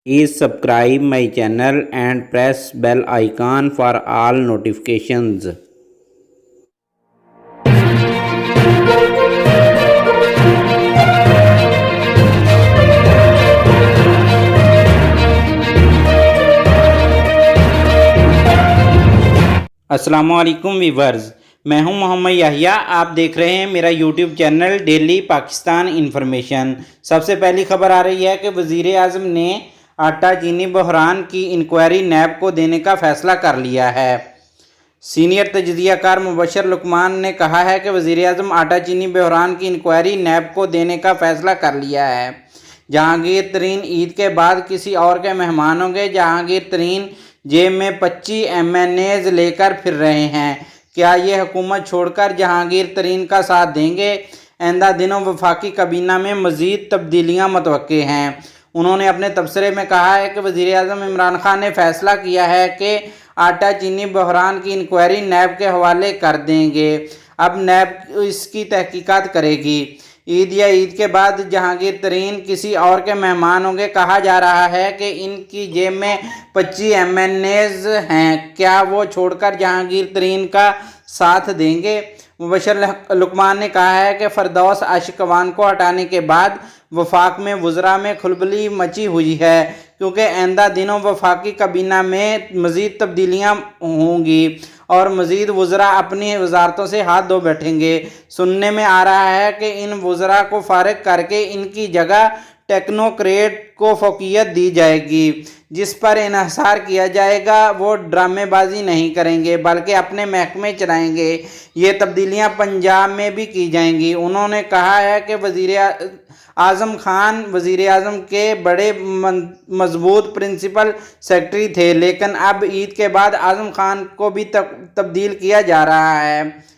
Please subscribe my channel and press bell icon for all notifications. अस्सलामुअलैकुम viewers, मैं हूं मोहम्मद याहिया। आप देख रहे हैं मेरा YouTube channel daily Pakistan information. सबसे पहली खबर आ रही है कि वज़ीर आज़म ने आटा चीनी बहरान की इंक्वायरी नैब को देने का फ़ैसला कर लिया है। सीनियर तजज़ियाकार मुबशर लुकमान ने कहा है कि वज़ीर आज़म आटा चीनी बहरान की इंक्वायरी नैब को देने का फ़ैसला कर लिया है। जहांगीर तरीन ईद के बाद किसी और के मेहमान होंगे। जहांगीर तरीन जेब में 25 MNAs लेकर फिर रहे हैं। क्या ये हुकूमत छोड़कर जहांगीर तरीन का साथ देंगे? आइंदा दिनों वफाकी काबीना में मज़ीद तब्दीलियाँ मुतवक्के हैं। उन्होंने अपने तबसरे में कहा है कि वज़ीर आज़म इमरान खान ने फ़ैसला किया है कि आटा चीनी बहरान की इंक्वायरी नैब के हवाले कर देंगे। अब नैब इसकी तहकीकात करेगी। ईद या ईद के बाद जहांगीर तरीन किसी और के मेहमान होंगे। कहा जा रहा है कि इनकी जेब में 25 MNAs हैं। क्या वो छोड़कर जहांगीर तरीन का साथ देंगे? मुबशर लुकमान ने कहा है कि फरदौस आशिकवान को हटाने के बाद वफाक में वज़रा में खलबली मची हुई है, क्योंकि आइंदा दिनों वफाकी काबीना में मज़ीद तब्दीलियाँ होंगी और मज़ीद वज़रा अपनी वजारतों से हाथ धो बैठेंगे। सुनने में आ रहा है कि इन वज़रा को फारिग करके इनकी जगह टेक्नोक्रेट को फ़ौक़ियत दी जाएगी, जिस पर इन्हिसार किया जाएगा। वो ड्रामेबाजी नहीं करेंगे बल्कि अपने महकमे चलाएंगे। ये तब्दीलियाँ पंजाब में भी की जाएंगी। उन्होंने कहा है कि वज़ीर आज़म खान वज़ीर आज़म के बड़े मजबूत प्रिंसिपल सेक्रेटरी थे, लेकिन अब ईद के बाद आज़म खान को भी तब्दील किया जा रहा है।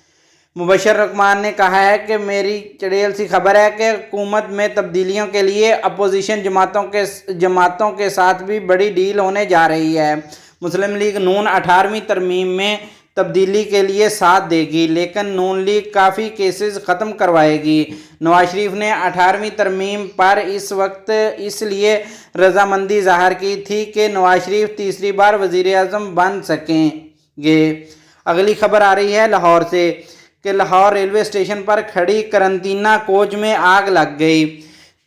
मुबशर लुकमान ने कहा है कि मेरी चड़ेल सी खबर है कि हुकूमत में तब्दीलियों के लिए अपोजिशन जमातों के साथ भी बड़ी डील होने जा रही है। मुस्लिम लीग नून 18वीं तरमीम में तब्दीली के लिए साथ देगी, लेकिन नून लीग काफ़ी केसेस ख़त्म करवाएगी। नवाज शरीफ ने 18वीं तरमीम पर इस वक्त इसलिए रजामंदी ज़ाहिर की थी कि नवाज शरीफ तीसरी बार वज़ीर आज़म बन सकेंगे। अगली खबर आ रही है लाहौर से कि लाहौर रेलवे स्टेशन पर खड़ी करंतना कोच में आग लग गई।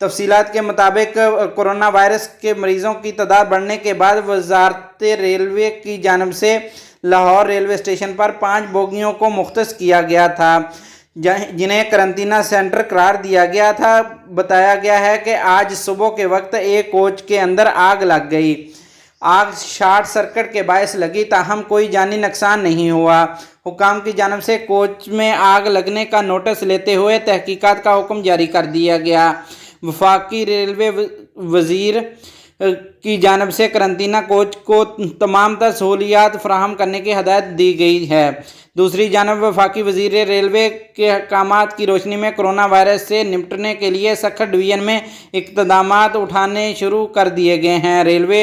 तफसीलात के मुताबिक कोरोना वायरस के मरीज़ों की तादाद बढ़ने के बाद वजारत रेलवे की जानिब से लाहौर रेलवे स्टेशन पर 5 बोगियों को मुख्तस किया गया था, जिन्हें करंतना सेंटर करार दिया गया था। बताया गया है कि आज सुबह के वक्त एक कोच के अंदर आग लग गई। आग शॉर्ट सर्किट के बायस लगी, ताहम कोई जानी नुकसान नहीं हुआ। हुकाम की जानिब से कोच में आग लगने का नोटिस लेते हुए तहकीकात का हुक्म जारी कर दिया गया। वफाकी रेलवे वज़ीर की जानिब से करंतना कोच को तमाम तर सहूलियात फराहम करने की हदायत दी गई है। दूसरी जानब वफाकी वज़ीर रेलवे के अहकामात की रोशनी में कोरोना वायरस से निपटने के लिए सखर डिवीज़न में इक़दामात उठाने शुरू कर दिए गए हैं। रेलवे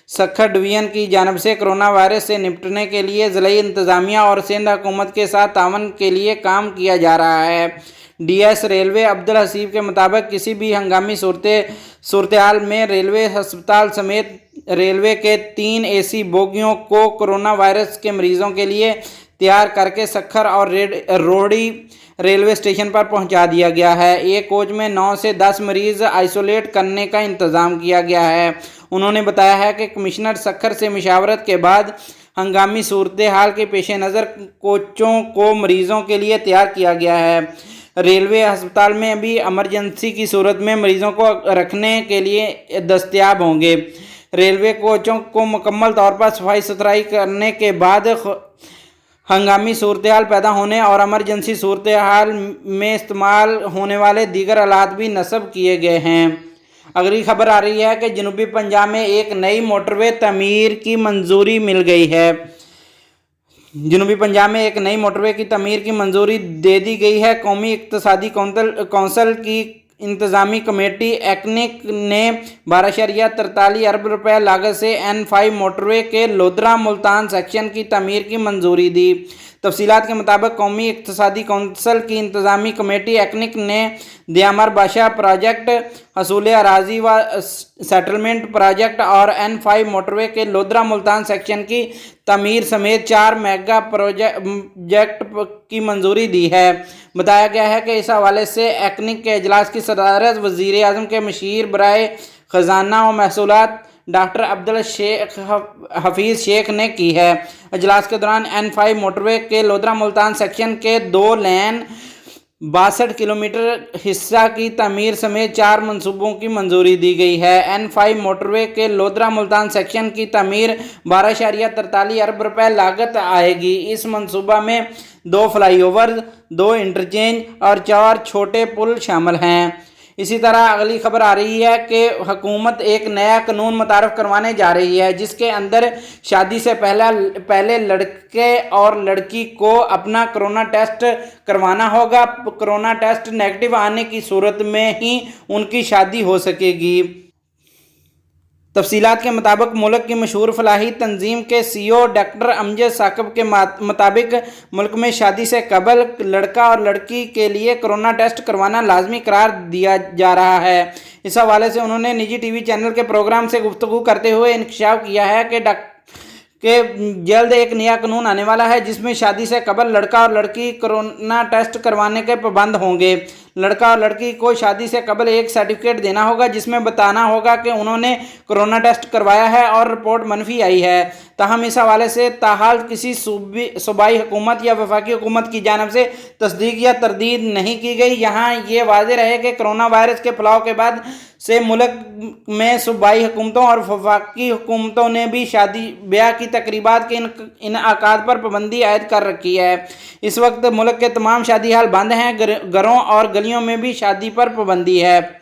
सखर डिवीज़न की जानिब से कोरोना वायरस से निपटने के लिए ज़िला इंतज़ामिया और सिंध हुकूमत के साथ तावन के लिए काम किया जा रहा है। DS रेलवे अब्दुल हसीब के मुताबिक किसी भी हंगामी सूरत हाल में रेलवे अस्पताल समेत रेलवे के 3 AC बोगियों को कोरोना वायरस के मरीज़ों के लिए तैयार करके सखर और रोहड़ी रेलवे स्टेशन पर पहुंचा दिया गया है। एक कोच में 9 से 10 मरीज़ आइसोलेट करने का इंतज़ाम किया गया है। उन्होंने बताया है कि कमिश्नर सखर से मशावरत के बाद हंगामी सूरत हाल के पेश नज़र कोचों को मरीज़ों के लिए तैयार किया गया है। रेलवे अस्पताल में भी एमरजेंसी की सूरत में मरीज़ों को रखने के लिए दस्तयाब होंगे। रेलवे कोचों को मुकम्मल तौर पर सफाई सुथराई करने के बाद हंगामी सूरत हाल पैदा होने और एमरजेंसी सूरत हाल में इस्तेमाल होने वाले दीगर आलात भी नस्ब किए गए हैं। अगली खबर आ रही है कि जनूबी पंजाब में एक नई मोटरवे तमीर की मंजूरी मिल गई है। जनूबी पंजाब में एक नई मोटरवे की तमीर की मंजूरी दे दी गई है। कौमी इक़्तिसादी कौंसिल की इंतज़ामी कमेटी एक्निक ने 12.43 अरब रुपए लागत से N5 मोटरवे के लोधरा मुल्तान सेक्शन की तमीर की मंजूरी दी। तफसीलात के मुताबिक कौमी इक्तिसादी कौंसिल की इंतजामी कमेटी एक्निक ने दियामर बादशाह प्रोजेक्ट, हसूल अराजी व सेटलमेंट प्रोजेक्ट और N5 मोटरवे के लोधरा मुल्तान सेक्शन की तमीर समेत 4 मेगा प्रोजेक्ट की मंजूरी दी है। बताया गया है कि इस हवाले से एक्निक के इजलास की सदारत वज़ीर आज़म के मशीर बराए ख़जाना व महसूलात डॉक्टर अब्दुल हफीज़ शेख ने की है। इजलास के दौरान N5 मोटरवे के लोधरा मुल्तान सेक्शन के 2 लेन 62 किलोमीटर हिस्सा की तमीर समेत 4 मंसूबों की मंजूरी दी गई है। N5 मोटरवे के लोधरा मुल्तान सेक्शन की तमीर 12.43 अरब रुपए लागत आएगी। इस मंसूबा में 2 फ्लाईओवर, 2 इंटरचेंज और 4 छोटे पुल शामिल हैं। इसी तरह अगली खबर आ रही है कि हुकूमत एक नया कानून मुतारफ़ करवाने जा रही है, जिसके अंदर शादी से पहले लड़के और लड़की को अपना कोरोना टेस्ट करवाना होगा। कोरोना टेस्ट नेगेटिव आने की सूरत में ही उनकी शादी हो सकेगी। तफसीलात के मुताबिक मुल्क की मशहूर फलाही तंजीम के CEO डॉक्टर अमजद साकिब के मुताबिक मुल्क में शादी से कबल लड़का और लड़की के लिए कोरोना टेस्ट करवाना लाजमी करार दिया जा रहा है। इस हवाले से उन्होंने निजी टीवी चैनल के प्रोग्राम से गुफ्तगू करते हुए इंकशाफ किया है कि जल्द एक नया कानून आने वाला है, जिसमें शादी से कबल लड़का और लड़की कोरोना टेस्ट करवाने के पाबंद होंगे। लड़का और लड़की को शादी से कबल एक सर्टिफिकेट देना होगा, जिसमें बताना होगा कि उन्होंने कोरोना टेस्ट करवाया है और रिपोर्ट मनफी आई है। ताहम इस हवाले से ताहाल किसी सूबाई हुकूमत या वफाकी हुकूमत की जानिब से तस्दीक या तरदीद नहीं की गई। यहाँ ये वाज़ेह रहे कि कोरोना वायरस के फैलाव के बाद से मुल्क में सूबाई हुकूमतों और वफाकी हुकूमतों ने भी शादी ब्याह की तकरीबात के इनआकाद पर पाबंदी आयद कर रखी है। इस वक्त मुल्क के तमाम शादी हाल बंद हैं। घरों और गलियों में भी शादी पर पाबंदी है।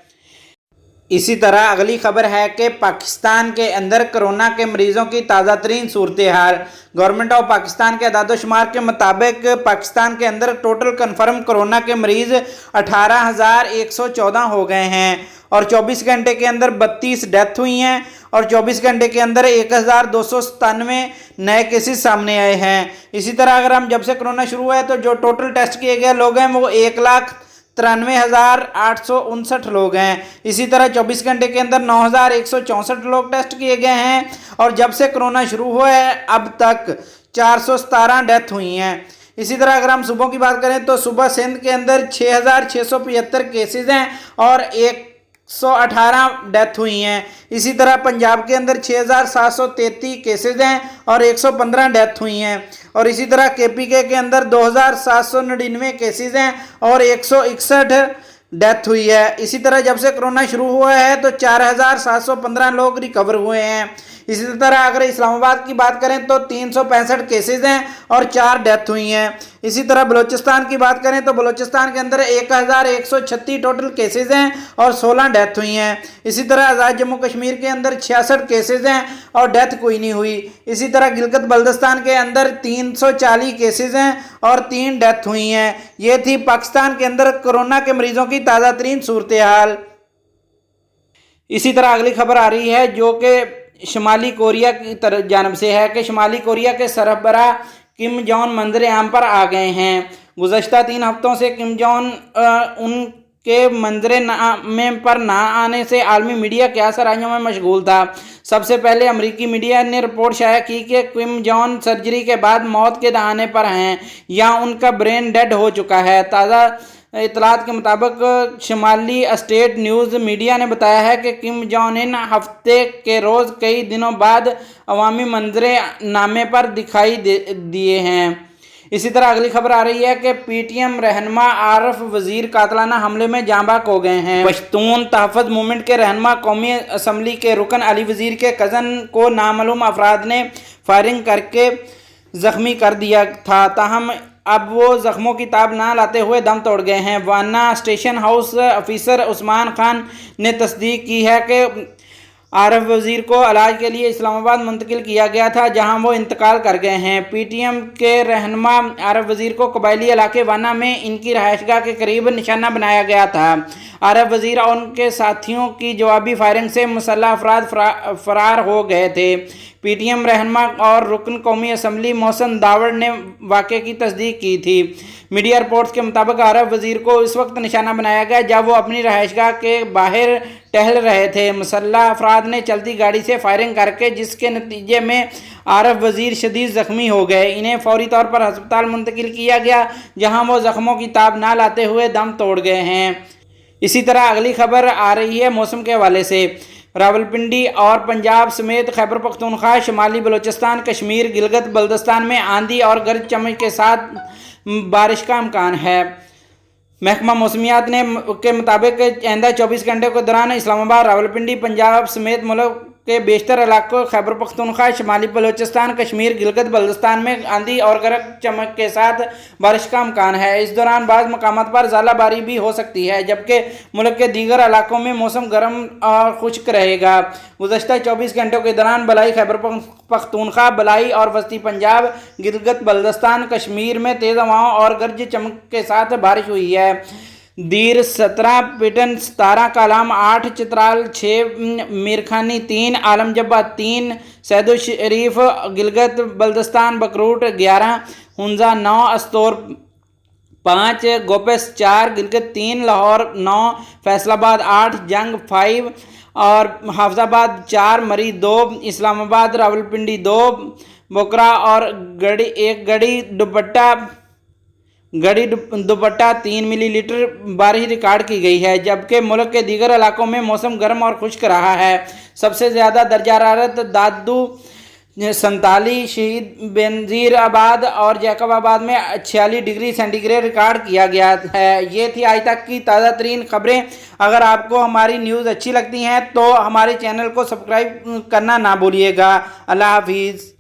इसी तरह अगली खबर है कि पाकिस्तान के अंदर कोरोना के मरीजों की ताज़ा तरीन सूरत हाल। गवर्नमेंट ऑफ पाकिस्तान के अदाद-ओ-शुमार के मुताबिक पाकिस्तान के अंदर टोटल कन्फर्म कोरोना के मरीज़ 18,114 हो गए हैं और 24 घंटे के अंदर 32 डेथ हुई हैं और 24 घंटे के अंदर 1,297 नए केसेस सामने आए हैं। इसी तरह अगर हम जब से कोरोना शुरू हुआ है तो जो टोटल टेस्ट किए गए लोग हैं वो 1,93,859 लोग हैं। इसी तरह 24 घंटे के अंदर 9,164 लोग टेस्ट किए गए हैं और जब से कोरोना शुरू हुआ है अब तक 417 डेथ हुई हैं। इसी तरह अगर हम सुबह की बात करें तो सुबह सिंध के अंदर 6,675 केसेस हैं और 118 डेथ हुई हैं। इसी तरह पंजाब के अंदर 6,733 केसेस हैं और 115 डेथ हुई हैं और इसी तरह KPK के अंदर 2,799 केसेस हैं और 161 डेथ हुई है। इसी तरह जब से कोरोना शुरू हुआ है तो 4,715 लोग रिकवर हुए हैं। इसी तरह अगर इस्लामाबाद की बात करें तो 365 केसेस हैं और 4 डेथ हुई हैं। इसी तरह बलूचिस्तान की बात करें तो बलूचिस्तान के अंदर 1,136 टोटल केसेस हैं और 16 डेथ हुई हैं। इसी तरह आज़ाद जम्मू कश्मीर के अंदर 66 केसेस हैं और डेथ कोई नहीं हुई। इसी तरह गिलगित बल्दिस्तान के अंदर 340 केसेस हैं और 3 डेथ हुई हैं। ये थी पाकिस्तान के अंदर कोरोना के मरीजों की ताज़ा तरीन सूरत हाल। इसी तरह अगली खबर आ रही है जो कि शुमाली कोरिया की जानब से है कि शुमाली कोरिया के सरबराह किम जोंग मंजर आम पर आ गए हैं। गुज़श्ता 3 हफ्तों से किम जोंग उनके मंजर पर ना आने से आलमी मीडिया क्या सराहियों में मशगूल था। सबसे पहले अमरीकी मीडिया ने रिपोर्ट शाया की कि किम जोंग सर्जरी के बाद मौत के दहाने पर हैं या उनका ब्रेन डेड हो चुका है। ताज़ा इतलात के मुताबिक शुमाली स्टेट न्यूज़ मीडिया ने बताया है कि किम जोंग उन हफ्ते के रोज़ कई दिनों बाद अवामी मंजर नामे पर दिखाई दिए हैं। इसी तरह अगली खबर आ रही है कि PTM रहनुमा आरिफ वजीर कातलाना हमले में जांबाक हो गए हैं। पश्तून तहफ़्फ़ुज़ मूवमेंट के रहनुमा कौमी असम्बली के रुकन अली वजीर के कज़न को नामालूम अफराद ने फायरिंग करके ज़ख्मी कर दिया था। ताहम अब वो ज़ख्मों की ताब ना लाते हुए दम तोड़ गए हैं। वाना station house officer Usman Khan ने तस्दीक की है कि आरफ वजीर को इलाज के लिए इस्लामाबाद मुंतकिल किया गया था, जहां वो इंतकाल कर गए हैं। पीटीएम के रहनुमा आरफ वजीर को कबायली इलाके वाना में इनकी रहायशगाह के करीब निशाना बनाया गया था। आरफ वजीर और उनके साथियों की जवाबी फायरिंग से मुसल्लह अफराद फरार हो गए थे। पीटीएम रहनुमा और रुकन कौमी असम्बली मोहसिन दावड़ ने वाक़े की तस्दीक की थी। मीडिया रिपोर्ट्स के मुताबिक आरफ वजीर को इस वक्त निशाना बनाया गया जब वो अपनी रहायशगाह के बाहर टहल रहे थे। मुसल्लह अफराद ने चलती गाड़ी से फायरिंग करके जिसके नतीजे में आरफ वजीर शदीद ज़ख्मी हो गए। इन्हें फौरी तौर पर अस्पताल मुंतकिल किया गया, जहां वो ज़ख्मों की ताब ना लाते हुए दम तोड़ गए हैं। इसी तरह अगली खबर आ रही है मौसम के हवाले से। रावलपिंडी और पंजाब समेत खैबर पख्तूनख्वा, शुमाली बलूचिस्तान, कश्मीर, गिलगित बल्तिस्तान में आंधी और गरज चमक के साथ बारिश का इम्कान है। महकमा मौसमियात के मुताबिक आइंदा 24 घंटे के दौरान इस्लामाबाद, रावलपिंडी, पंजाब समेत मुल्क के बेशतर इलाकों, खैबर पख्तूनख्वा, शुमाली बलूचिस्तान, कश्मीर, गिलगित बल्तिस्तान में आंधी और गरज चमक के साथ बारिश का इम्कान है। इस दौरान बाज़ मकामात पर ज़ालाबारी भी हो सकती है, जबकि मुल्क के दीगर इलाकों में मौसम गर्म और खुश्क रहेगा। गुज़श्ता 24 घंटों के दौरान बलाई खैबर पख्तूनख्वा, बलाई और वस्ती पंजाब, गिलगित बल्तिस्तान, कश्मीर में तेज़ हवाओं और गरज चमक के साथ बारिश हुई है। दीर 17, पिटन 17, कालाम 8, चित्राल 6, मीरखानी 3, आलम जब्बा 3, सैदुल शरीफ, गिलगित बल्तिस्तान, बकरूट 11, हुंजा 9, अस्तोर 5, गोपेस 4, गिलगित 3, लाहौर 9, फैसलाबाद 8, जंग 5 और हाफजाबाद 4, मरी 2, इस्लामाबाद, रावलपिंडी 2, बोकरा और गड़ी दुपट्टा 3 मिलीलीटर बारिश रिकॉर्ड की गई है, जबकि मुल्क के दीगर इलाकों में मौसम गर्म और खुश्क रहा है। सबसे ज़्यादा दर्जा हरारत दादू 47, शहीद बेनज़ीर आबाद और जैकबाबाद में 46 डिग्री सेंटीग्रेड रिकॉर्ड किया गया है। ये थी आज तक की ताज़ा तरीन खबरें। अगर आपको हमारी न्यूज़ अच्छी लगती हैं तो हमारे चैनल को सब्सक्राइब करना ना भूलिएगा। अल्लाह हाफिज़।